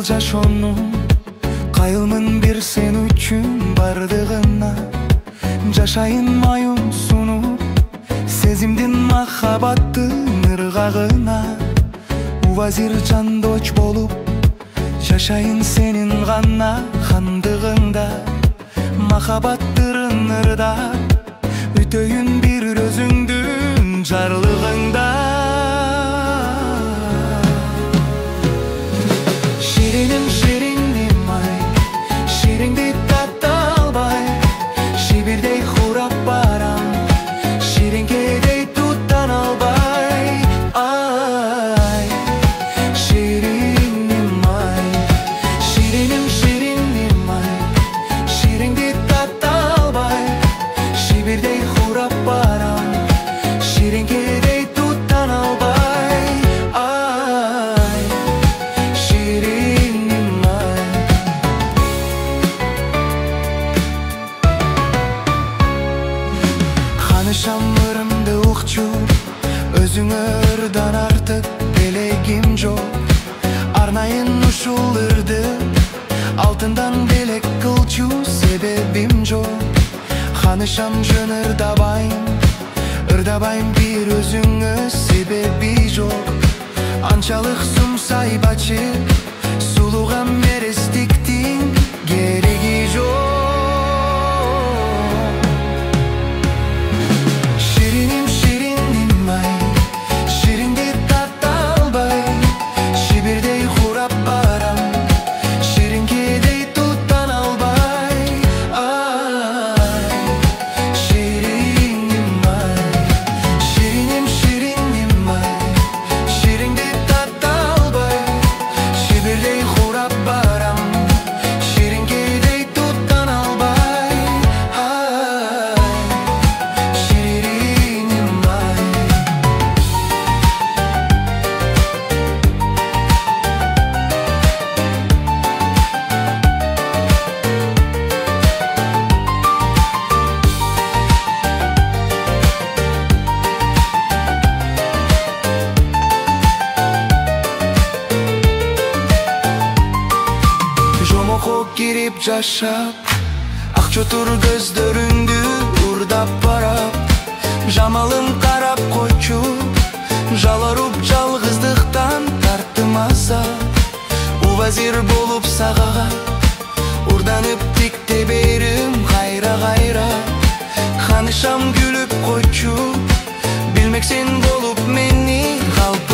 жашоонун кайылмын бир сен үчүн бардыгына. Жашайын майын сунуп сезимдин махабаттын ыргагына. Увазир жандоч болуп жашайын сенин гана хандыгыңда. Махабаттырын ырдап өтөйүн бир өзүңдүн жарлыгыңда. Şirinim şirinim ay, şirindi tatta albay. Şibirdey kurap baram, şirinkedey tuttan albay. Ay, şirinim ay, şirinim şirinim ay, şirindi tatta albay. Şibirdey kurap baram, şirinkedey tuttan albay. Ay, şirinim ay. Kanışam ырымды укчу, өзүңө ырдан артык белегим жок. Арнайын ушул ырды алтындан белек кылчу себебим жок. Канышам жөн ырдабайм бир өзүңө себеби жок. Анчалык сумсайбачы сулууга мерестиктин кереги жок. Şirinim şirinim ay, şirindi tatta albay. Şibirdey kurap baram, şirinkedey tuttan albay. Ay, şirinim ay, şirinim şirinim ay, şirindi tatta albay. Şibirdey kurap baram, şirinkedey tuttan albay. Ay, şirinim ay. Жомокко кирип жашап, ак чотур көздөрүңдү урдап барап. Жамалым карап койчу, жалоруп жалгыздыктан тарттым азап. Увазир болуп сага урданып тикте берим кайра кайра. Канышам күлүп койчу, билмексен болуп мени калп